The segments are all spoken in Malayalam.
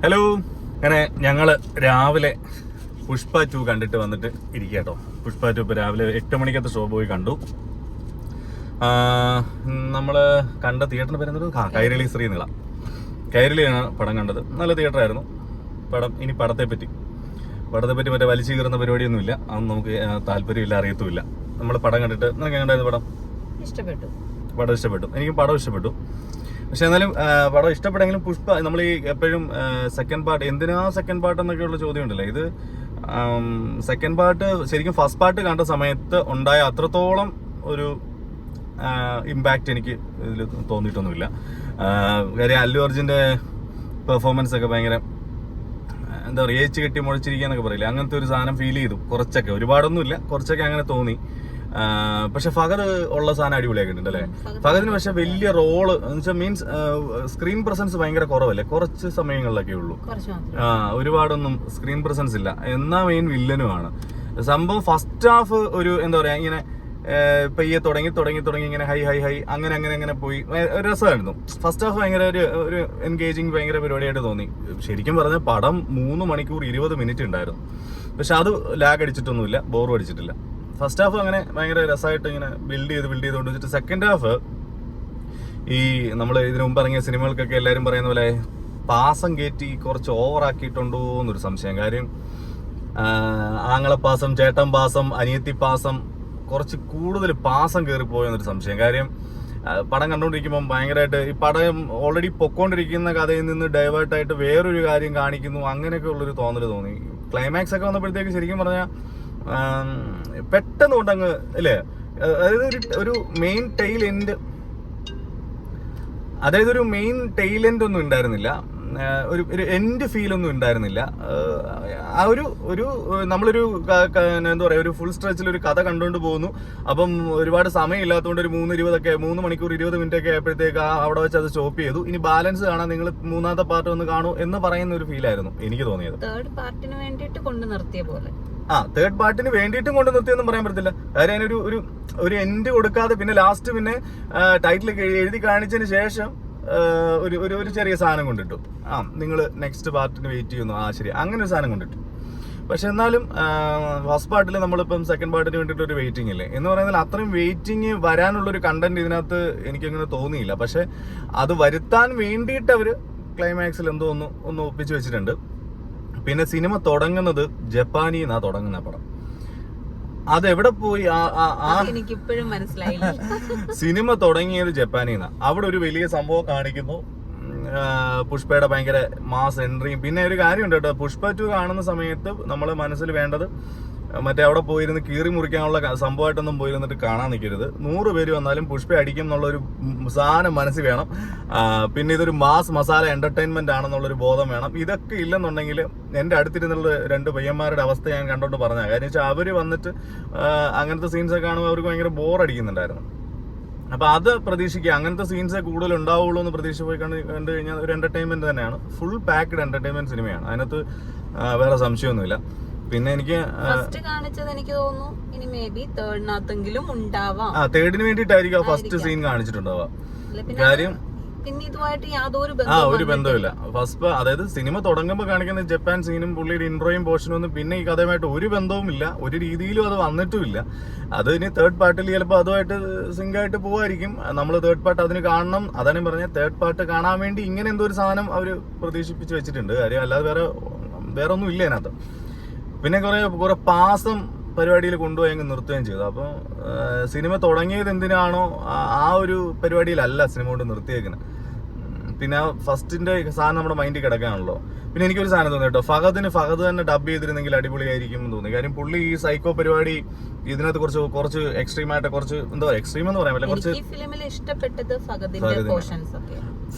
ഹലോ. അങ്ങനെ ഞങ്ങൾ രാവിലെ പുഷ്പ 2 കണ്ടിട്ട് വന്നിട്ട് ഇരിക്കുക കേട്ടോ. പുഷ്പ 2 ഇപ്പോൾ രാവിലെ 8 മണിക്കത്തെ ഷോ പോയി കണ്ടു. നമ്മൾ കണ്ട തിയേറ്ററിൻ്റെ പേരെന്ത്? കൈരളി ശ്രീനിള. കൈരളിയാണ് പടം കണ്ടത്. നല്ല തിയേറ്ററായിരുന്നു പടം. ഇനി പടത്തെപ്പറ്റി മറ്റേ വലിച്ചു കീറുന്ന പരിപാടിയൊന്നുമില്ല. അതൊന്നും നമുക്ക് താല്പര്യമില്ല, അറിയത്തുമില്ല. നമ്മൾ പടം കണ്ടിട്ട് നിനക്ക് എങ്ങനെയായിരുന്നു പടം? പടം ഇഷ്ടപ്പെട്ടു. എനിക്കും പടം ഇഷ്ടപ്പെട്ടു. പക്ഷെ എന്നാലും പടം ഇഷ്ടപ്പെട്ടെങ്കിലും പുഷ്പ നമ്മൾ ഈ എപ്പോഴും സെക്കൻഡ് പാർട്ട് എന്തിനാ സെക്കൻഡ് പാർട്ട് എന്നൊക്കെയുള്ള ചോദ്യം ഉണ്ടല്ലോ. ഇത് സെക്കൻഡ് പാർട്ട് ശരിക്കും ഫസ്റ്റ് പാർട്ട് കണ്ട സമയത്ത് ഉണ്ടായ അത്രത്തോളം ഒരു ഇമ്പാക്റ്റ് എനിക്ക് ഇതിൽ തോന്നിയിട്ടൊന്നുമില്ല. കാര്യം അല്ലു അർജുൻ്റെ പെർഫോമൻസ് ഒക്കെ ഭയങ്കര എന്താ പറയുക, ഏച്ച് കെട്ടി മുഴച്ചിരിക്കുക പറയില്ല, അങ്ങനത്തെ ഒരു സാധനം ഫീൽ ചെയ്തു. കുറച്ചൊക്കെ, ഒരുപാടൊന്നുമില്ല, കുറച്ചൊക്കെ അങ്ങനെ തോന്നി. പക്ഷെ ഫഹദ് ഉള്ള സാധനം അടിപൊളിയാക്കിയിട്ടുണ്ട് അല്ലേ. ഫഹദിന് പക്ഷെ വലിയ റോള് മീൻസ് സ്ക്രീൻ പ്രസൻസ് ഭയങ്കര കുറവല്ലേ, കുറച്ച് സമയങ്ങളിലൊക്കെ ഉള്ളൂ. ഒരുപാടൊന്നും സ്ക്രീൻ പ്രസൻസ് ഇല്ല. എന്നാ മെയിൻ വില്ലനുമാണ് സംഭവം. ഫസ്റ്റ് ഹാഫ് ഒരു എന്താ പറയാ, ഇങ്ങനെ പയ്യെ തുടങ്ങി ഇങ്ങനെ ഹൈ അങ്ങനെ പോയി. ഒരു രസമായിരുന്നു ഫസ്റ്റ് ഹാഫ്. ഭയങ്കര ഒരു എൻഗേജിങ് ഭയങ്കര പരിപാടിയായിട്ട് തോന്നി. ശരിക്കും പറഞ്ഞാൽ പടം 3 മണിക്കൂർ 20 മിനിറ്റ് ഉണ്ടായിരുന്നു. പക്ഷെ അത് ലാഗ് അടിച്ചിട്ടൊന്നുമില്ല, ബോറും അടിച്ചിട്ടില്ല. ഫസ്റ്റ് ഹാഫ് അങ്ങനെ ഭയങ്കര രസമായിട്ട് ഇങ്ങനെ ബിൽഡ് ചെയ്ത് വെച്ചിട്ട് സെക്കൻഡ് ഹാഫ് ഈ നമ്മൾ ഇതിനു മുമ്പ് ഇറങ്ങിയ സിനിമകൾക്കൊക്കെ എല്ലാവരും പറയുന്ന പോലെ പാസം കയറ്റി കുറച്ച് ഓവറാക്കിയിട്ടുണ്ടോ എന്നൊരു സംശയം. കാര്യം ആങ്ങളപ്പാസം, ചേട്ടൻ പാസം, അനിയത്തി പാസം, കുറച്ച് കൂടുതൽ പാസം കയറിപ്പോയെന്നൊരു സംശയം. കാര്യം പടം കണ്ടുകൊണ്ടിരിക്കുമ്പം ഭയങ്കരമായിട്ട് ഈ പടം ഓൾറെഡി പൊക്കോണ്ടിരിക്കുന്ന കഥയിൽ നിന്ന് ഡൈവേർട്ടായിട്ട് വേറൊരു കാര്യം കാണിക്കുന്നു, അങ്ങനെയൊക്കെ ഉള്ളൊരു തോന്നി. ക്ലൈമാക്സ് ഒക്കെ വന്നപ്പോഴത്തേക്ക് ശരിക്കും പറഞ്ഞാൽ പെട്ടെന്ന് കൊണ്ടങ്ങ് അല്ലേ, അതായത് ഒരു മെയിൻ ടെയിൽ എൻഡ് ഒന്നും ഉണ്ടായിരുന്നില്ല. ഒരു എൻഡ് ഫീൽ ഒന്നും ഉണ്ടായിരുന്നില്ല. ആ ഒരു നമ്മളൊരു എന്താ പറയാ, ഒരു ഫുൾ സ്ട്രെച്ചിൽ ഒരു കഥ കണ്ടുകൊണ്ട് പോകുന്നു. അപ്പം ഒരുപാട് സമയം ഇല്ലാത്തതുകൊണ്ട് ഒരു 3 മണിക്കൂർ 20 മിനിറ്റ് ഒക്കെ ആയപ്പോഴത്തേക്ക് അവിടെ വെച്ച് അത് സ്റ്റോപ്പ് ചെയ്തു. ഇനി ബാലൻസ് കാണാൻ നിങ്ങൾ മൂന്നാമത്തെ പാർട്ട് ഒന്ന് കാണൂ എന്ന് പറയുന്ന ഒരു ഫീലായിരുന്നു എനിക്ക് തോന്നിയത്. തേർഡ് പാർട്ടിന് വേണ്ടിയിട്ട് കൊണ്ട് നിർത്തിയ പോലെ. തേർഡ് പാർട്ടിന് വേണ്ടിയിട്ടും കൊണ്ട് നിർത്തിയെന്നും പറയാൻ പറ്റത്തില്ല. കാര്യം അതിനൊരു ഒരു എൻഡ് കൊടുക്കാതെ പിന്നെ ലാസ്റ്റ് പിന്നെ ടൈറ്റിൽ എഴുതി കാണിച്ചതിന് ശേഷം ഒരു ചെറിയ സാധനം കൊണ്ടിട്ടു. നിങ്ങൾ നെക്സ്റ്റ് പാർട്ടിന് വെയിറ്റ് ചെയ്യുന്നു. ശരി, അങ്ങനെ ഒരു സാധനം കൊണ്ടിട്ടു. പക്ഷെ എന്നാലും ഫസ്റ്റ് പാർട്ടിൽ നമ്മളിപ്പം സെക്കൻഡ് പാർട്ടിന് വേണ്ടിയിട്ട് ഒരു വെയിറ്റിംഗ് ഇല്ലേ എന്ന് പറയുന്നത്, അത്രയും വെയിറ്റിംഗ് വരാനുള്ളൊരു കണ്ടന്റ് ഇതിനകത്ത് എനിക്കങ്ങനെ തോന്നിയില്ല. പക്ഷെ അത് വരുത്താൻ വേണ്ടിയിട്ട് അവർ ക്ലൈമാക്സിൽ എന്തോ ഒന്ന് ഒപ്പിച്ച് വെച്ചിട്ടുണ്ട്. പിന്നെ സിനിമ തുടങ്ങുന്നത് ജപ്പാനിൽ തുടങ്ങുന്ന പടം. അതെവിടെ പോയി? എനിക്കിപ്പോഴും മനസ്സിലായില്ല. സിനിമ തുടങ്ങിയത് ജപ്പാനിൽ അവിടെ ഒരു വലിയ സംഭവം കാണിക്കുന്നു. പുഷ്പയുടെ ഭയങ്കര മാസ് എൻട്രിയും. പിന്നെ ഒരു കാര്യമുണ്ട് കേട്ടോ, പുഷ്പ 2 കാണുന്ന സമയത്ത് നമ്മളെ മനസ്സിൽ വേണ്ടത് മറ്റേ അവിടെ പോയിരുന്ന് കീറി മുറിക്കാനുള്ള സംഭവമായിട്ടൊന്നും പോയിരുന്നിട്ട് കാണാൻ നിൽക്കരുത്. 100 പേര് വന്നാലും പുഷ്പ അടിക്കും എന്നുള്ളൊരു സാധനം മനസ്സിൽ വേണം. പിന്നെ ഇതൊരു മാസ് മസാല എന്റർടൈൻമെന്റ് ആണെന്നുള്ളൊരു ബോധം വേണം. ഇതൊക്കെ ഇല്ലെന്നുണ്ടെങ്കിൽ എൻ്റെ അടുത്തിരുന്നുള്ള 2 പയ്യന്മാരുടെ അവസ്ഥ ഞാൻ കണ്ടോണ്ട് പറഞ്ഞ കാര്യം വെച്ചാൽ അവര് വന്നിട്ട് അങ്ങനത്തെ സീൻസൊക്കെ കാണുമ്പോൾ അവർക്ക് ഭയങ്കര ബോറടിക്കുന്നുണ്ടായിരുന്നു. അപ്പൊ അത് പ്രതീക്ഷിക്കുക, അങ്ങനത്തെ സീൻസേ കൂടുതൽ ഉണ്ടാവുള്ളൂ എന്ന് പ്രതീക്ഷ പോയി കണ്ടു കഴിഞ്ഞാൽ ഒരു എന്റർടൈൻമെന്റ് തന്നെയാണ്. ഫുൾ പാക്ഡ് എന്റർടൈൻമെന്റ് സിനിമയാണ്. അതിനകത്ത് വേറെ സംശയമൊന്നുമില്ല. പിന്നെ എനിക്ക് ഫസ്റ്റ് കാണിച്ചത് എനിക്ക് തോന്നുന്നു ഇനി മേ ബി തേർഡിനകത്തെങ്കിലും ഉണ്ടാവാം. തേർഡിന് വേണ്ടിയിട്ടായിരിക്കും ഫസ്റ്റ് സീൻ കാണിച്ചിട്ടുണ്ടാവാം. കാര്യം പിന്നെ ഇതുമായിട്ട് യാതൊരു ഒരു ബന്ധമില്ല. ഫസ്റ്റ് അതായത് സിനിമ തുടങ്ങുമ്പോൾ കാണിക്കുന്ന ജപ്പാൻ സീനും പുള്ളിയുടെ ഇൻട്രോയും പോർഷനും ഒന്നും പിന്നെ ഈ കഥയുമായിട്ട് ഒരു ബന്ധവും ഇല്ല, ഒരു രീതിയിലും അത് വന്നിട്ടുമില്ല. അത് ഇനി തേർഡ് പാർട്ടിൽ ചിലപ്പോൾ അതുമായിട്ട് സിങ്ക് ആയിട്ട് പോവായിരിക്കും. നമ്മൾ തേർഡ് പാർട്ട് അതിന് കാണണം. അതാണ് പറഞ്ഞത്, തേർഡ് പാർട്ട് കാണാൻ വേണ്ടി ഇങ്ങനെ എന്തോ ഒരു സാധനം അവർ പ്രതീക്ഷിപ്പിച്ച് വെച്ചിട്ടുണ്ട്. കാര്യം അല്ലാതെ വേറെ ഒന്നും ഇല്ല അതിനകത്ത്. പിന്നെ കുറെ പാസം പരിപാടിയിൽ കൊണ്ടുപോയി അങ്ങ് നിർത്തുകയും ചെയ്തു. അപ്പോൾ സിനിമ തുടങ്ങിയത് എന്തിനാണോ ആ ഒരു പരിപാടിയിലല്ല സിനിമ കൊണ്ട് നിർത്തിയേക്കുന്നത്. പിന്നെ ഫസ്റ്റിന്റെ സാധനം നമ്മുടെ മൈൻഡിൽ കിടക്കാണല്ലോ. പിന്നെ എനിക്കൊരു സാധനം തോന്നി കേട്ടോ, ഫഹദ് തന്നെ ഡബ് ചെയ്തിരുന്നെങ്കിൽ അടിപൊളിയായിരിക്കും എന്ന് തോന്നി. കാര്യം പുള്ളി ഈ സൈക്കോ പരിപാടി ഇതിനകത്ത് കുറച്ച് എക്സ്ട്രീം ആയിട്ട്, കുറച്ച് എന്താ പറയുക, എക്സ്ട്രീം എന്ന് പറയാൻ പറ്റില്ല, കുറച്ച്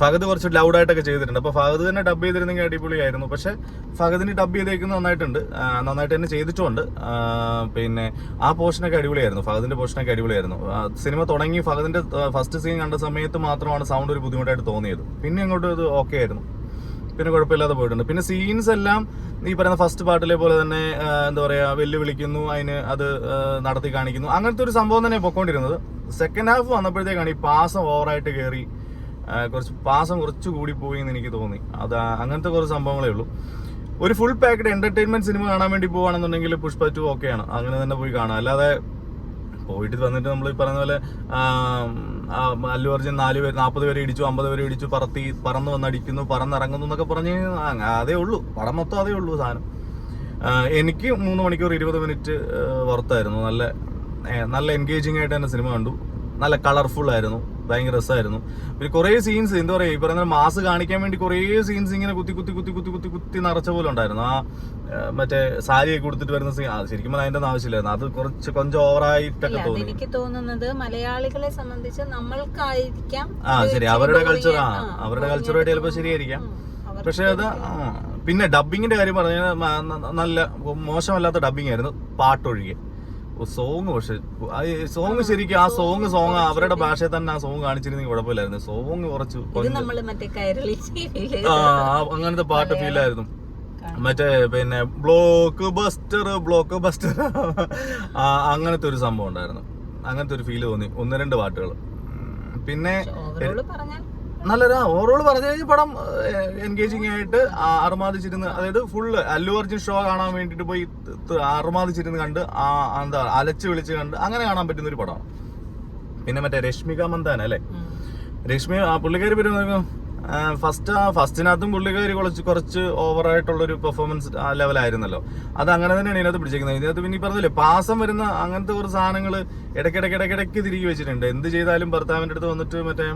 ഫഹദ് കുറച്ച് ലൗഡായിട്ടൊക്കെ ചെയ്തിട്ടുണ്ട്. അപ്പൊ ഫഹദ് തന്നെ ഡബ് ചെയ്തിരുന്നെങ്കിൽ അടിപൊളിയായിരുന്നു. പക്ഷെ ഫഹദിന് ഡബ് ചെയ്തേക്കുന്നത് നന്നായിട്ട് തന്നെ ചെയ്തിട്ടുണ്ട്. പിന്നെ ആ പോർഷനൊക്കെ അടിപൊളിയായിരുന്നു, ഫഹദിന്റെ പോർഷനൊക്കെ അടിപൊളിയായിരുന്നു. സിനിമ തുടങ്ങി ഫഹദിന്റെ ഫസ്റ്റ് സീൻ കണ്ട സമയത്ത് മാത്രമാണ് സൗണ്ട് ഒരു ബുദ്ധിമുട്ടായിട്ട് തോന്നിയത്. പിന്നെ അങ്ങോട്ട് അത് ഓക്കെ ആയിരുന്നു, പിന്നെ കുഴപ്പമില്ലാതെ പോയിട്ടുണ്ട്. പിന്നെ സീൻസ് എല്ലാം ഈ പറയുന്ന ഫസ്റ്റ് പാർട്ടിലെ പോലെ തന്നെ എന്താ പറയാ, വെല്ലുവിളിക്കുന്നു, അതിന് അത് നടത്തി കാണിക്കുന്നു, അങ്ങനത്തെ ഒരു സംഭവം തന്നെ പൊക്കോണ്ടിരുന്നത്. സെക്കൻഡ് ഹാഫ് വന്നപ്പോഴത്തേക്കാണ് ഈ പാസം ഓവറായിട്ട് കയറി കുറച്ച് പാസം കുറച്ച് കൂടി പോയി എന്ന് എനിക്ക് തോന്നി. അത് അങ്ങനത്തെ കുറച്ച് സംഭവങ്ങളേ ഉള്ളൂ. ഒരു ഫുൾ പാക്ഡ് എന്റർടൈൻമെന്റ് സിനിമ കാണാൻ വേണ്ടി പോവാണെന്നുണ്ടെങ്കിൽ പുഷ്പ 2 ഓക്കെയാണ്, അങ്ങനെ തന്നെ പോയി കാണാം. അല്ലാതെ പോയിട്ട് വന്നിട്ട് നമ്മൾ ഈ പറയുന്ന പോലെ അല്ലു അർജുൻ 40 പേരെ ഇടിച്ചു, 50 പേരെ ഇടിച്ചു, പറന്ന് വന്നടിക്കുന്നു, പറന്നിറങ്ങുന്നു എന്നൊക്കെ പറഞ്ഞ് അതേ ഉള്ളൂ പടം മൊത്തം, അതേ ഉള്ളൂ സാധനം. എനിക്ക് 3 മണിക്കൂർ 20 മിനിറ്റ് വർത്തായിരുന്നു. നല്ല എൻഗേജിങ് ആയിട്ട് തന്നെ സിനിമ കണ്ടു. നല്ല കളർഫുൾ ആയിരുന്നു, ഭയങ്കര രസമായിരുന്നു. പിന്നെ കുറേ സീൻസ് എന്താ പറയുക, ഈ പറയുന്ന മാസ് കാണിക്കാൻ വേണ്ടി കുറേ സീൻസ് ഇങ്ങനെ കുത്തി നിറച്ച പോലെ ഉണ്ടായിരുന്നു. മറ്റേ സാരിയൊക്കെ കൊടുത്തിട്ട് വരുന്ന സീൻ, ശരിക്കും അതിന്റെ ആവശ്യമില്ലായിരുന്നു. അത് കുറച്ച് ഓവറായിട്ടൊക്കെ തോന്നി. എനിക്ക് തോന്നുന്നത് മലയാളികളെ സംബന്ധിച്ച് നമ്മൾക്കായിരിക്കാം ശരി, അവരുടെ കൾച്ചറായിട്ട് ചിലപ്പോൾ ശരിയായിരിക്കാം. പക്ഷെ അത് പിന്നെ ഡബിങ്ങിന്റെ കാര്യം പറഞ്ഞാൽ നല്ല മോശമല്ലാത്ത ഡബിങ് ആയിരുന്നു, പാട്ടൊഴികെ. സോങ് പക്ഷെ സോങ് ശരിക്കും ആ സോങ് അവരുടെ ഭാഷയിൽ തന്നെ ആ സോങ് കാണിച്ചിരുന്നെങ്കിൽ കുഴപ്പമില്ലായിരുന്നു. സോങ് കുറച്ച് അങ്ങനത്തെ പാട്ട് ഫീലായിരുന്നു. മറ്റേ പിന്നെ ബ്ലോക്ക് ബസ്റ്റർ അങ്ങനത്തെ ഒരു സംഭവം ഉണ്ടായിരുന്നു. അങ്ങനത്തെ ഒരു ഫീല് തോന്നി 1-2 പാട്ടുകൾ. പിന്നെ നല്ലൊരു ഓവറോൾ പറഞ്ഞു കഴിഞ്ഞാൽ പടം എൻഗേജിങ് ആയിട്ട് അർമാദിച്ചിരുന്ന്, അതായത് ഫുള്ള് അല്ലു അർജുൻ ഷോ കാണാൻ വേണ്ടിട്ട് പോയി അർമാദിച്ചിരുന്ന് കണ്ട് എന്താ അലച്ച് വിളിച്ച് കണ്ട് അങ്ങനെ കാണാൻ പറ്റുന്ന ഒരു പടമാണ്. പിന്നെ മറ്റേ രശ്മിക മന്ദാന അല്ലെ, പുള്ളിക്കാരി പേര് ഫസ്റ്റിനകത്തും പുള്ളിക്കാരി കുറച്ച് ഓവറായിട്ടുള്ളൊരു പെർഫോമൻസ് ലെവലായിരുന്നല്ലോ. അത് അങ്ങനെ തന്നെയാണ് ഇതിനകത്ത് പിടിച്ചേക്കുന്നത്. ഇതിനകത്ത് പിന്നെ ഈ പറഞ്ഞില്ലേ പാസം വരുന്ന അങ്ങനത്തെ കുറച്ച് സാധനങ്ങൾ ഇടയ്ക്കിടയ്ക്ക് തിരികെ വെച്ചിട്ടുണ്ട്. എന്ത് ചെയ്താലും ഭർത്താവിൻ്റെ അടുത്ത് വന്നിട്ട് മറ്റേ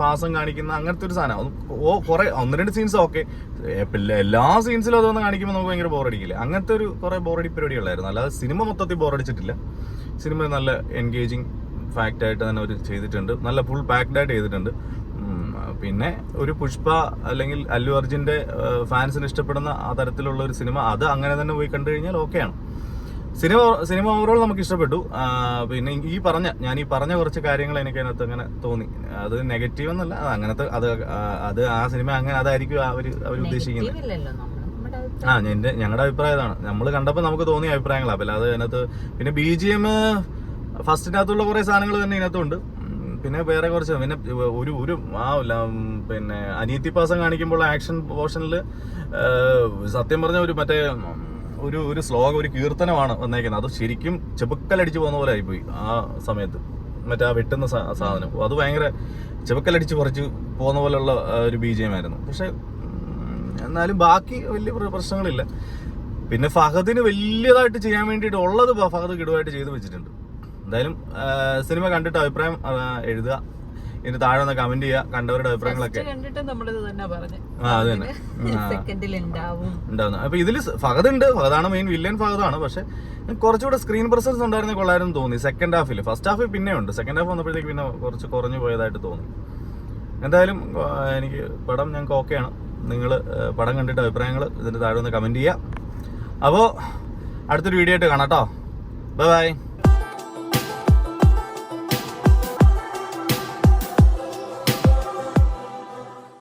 പാസം കാണിക്കുന്ന അങ്ങനത്തെ ഒരു സാധനം. കുറെ 1-2 സീൻസ് ഓക്കെ, എല്ലാ സീൻസിലും അതൊന്ന് കാണിക്കുമ്പോൾ നമുക്ക് ഭയങ്കര ബോറടിക്കില്ല. അങ്ങനത്തെ ഒരു കുറെ ബോറടി പരിപാടികളായിരുന്നു. അല്ലാതെ സിനിമ മൊത്തത്തിൽ ബോറടിച്ചിട്ടില്ല. സിനിമ നല്ല എൻഗേജിങ് ഫാക്റ്റായിട്ട് തന്നെ അവർ ചെയ്തിട്ടുണ്ട്, നല്ല ഫുൾ പാക്ഡ് ആയിട്ട് ചെയ്തിട്ടുണ്ട്. പിന്നെ ഒരു പുഷ്പ അല്ലെങ്കിൽ അല്ലു അർജുന്റെ ഫാൻസിന് ഇഷ്ടപ്പെടുന്ന ആ തരത്തിലുള്ള ഒരു സിനിമ, അത് അങ്ങനെ തന്നെ പോയി കണ്ടു കഴിഞ്ഞാൽ ഓക്കെയാണ്. സിനിമ ഓവറോൾ നമുക്ക് ഇഷ്ടപ്പെട്ടു. പിന്നെ ഞാൻ ഈ പറഞ്ഞ കുറച്ച് കാര്യങ്ങൾ എനിക്ക് അതിനകത്ത് അങ്ങനെ തോന്നി. അത് നെഗറ്റീവ് എന്നല്ല, അത് ആ സിനിമ അങ്ങനെ അതായിരിക്കും അവർ ഉദ്ദേശിക്കുന്നത്. ഞങ്ങളുടെ അഭിപ്രായം ഇതാണ്. നമ്മൾ കണ്ടപ്പോൾ നമുക്ക് തോന്നിയ അഭിപ്രായങ്ങളാണ്. അപ്പോൾ അത് അതിനകത്ത് പിന്നെ BGM ഫസ്റ്റിനകത്തുള്ള കുറേ സാധനങ്ങൾ തന്നെ ഇതിനകത്തുണ്ട്. പിന്നെ വേറെ കുറച്ച് പിന്നെ പിന്നെ അനിയത്തി പാസം കാണിക്കുമ്പോൾ ആക്ഷൻ പോർഷനിൽ സത്യം പറഞ്ഞ ഒരു ശ്ലോകം, ഒരു കീർത്തനമാണ് വന്നേക്കുന്നത്. അത് ശരിക്കും ചെബുക്കലടിച്ച് പോകുന്ന പോലെ ആയിപ്പോയി ആ സമയത്ത്. മറ്റേ ആ വെട്ടുന്ന സാധനം അത് ഭയങ്കര ചെബുക്കലടിച്ച് കുറച്ച് പോകുന്ന പോലെയുള്ള ഒരു BGM ആയിരുന്നു. പക്ഷെ എന്നാലും ബാക്കി വലിയ പ്രശ്നങ്ങളില്ല. പിന്നെ ഫഹദിന് വലിയതായിട്ട് ചെയ്യാൻ വേണ്ടിയിട്ട് ഉള്ളത് ഫഹദ് കിടുവായിട്ട് ചെയ്തു വെച്ചിട്ടുണ്ട്. എന്തായാലും സിനിമ കണ്ടിട്ട് അഭിപ്രായം എഴുതുക, ഇതിന് താഴെ ഒന്ന് കമന്റ് ചെയ്യുക, കണ്ടവരുടെ അഭിപ്രായങ്ങളൊക്കെ. അത് തന്നെ ഉണ്ടാവുന്നു. അപ്പൊ ഇതിൽ ഫഹദാണ് മെയിൻ വില്ലൻ, ഫഹദാണ്. പക്ഷെ കുറച്ചുകൂടെ സ്ക്രീൻ പ്രസൻസ് ഉണ്ടായിരുന്ന കൊള്ളായിരുന്നു തോന്നി സെക്കൻഡ് ഹാഫിൽ. ഫസ്റ്റ് ഹാഫിൽ പിന്നെ ഉണ്ട്, സെക്കൻഡ് ഹാഫ് വന്നപ്പോഴത്തേക്ക് പിന്നെ കുറച്ച് കുറഞ്ഞു പോയതായിട്ട് തോന്നി. എന്തായാലും എനിക്ക് പടം ഞങ്ങൾക്ക് ഓക്കെയാണ്. നിങ്ങൾ പടം കണ്ടിട്ട് അഭിപ്രായങ്ങൾ ഇതിന്റെ താഴെ ഒന്ന് കമന്റ് ചെയ്യുക. അപ്പോൾ അടുത്തൊരു വീഡിയോ ആയിട്ട് കാണാം കേട്ടോ. ബൈ.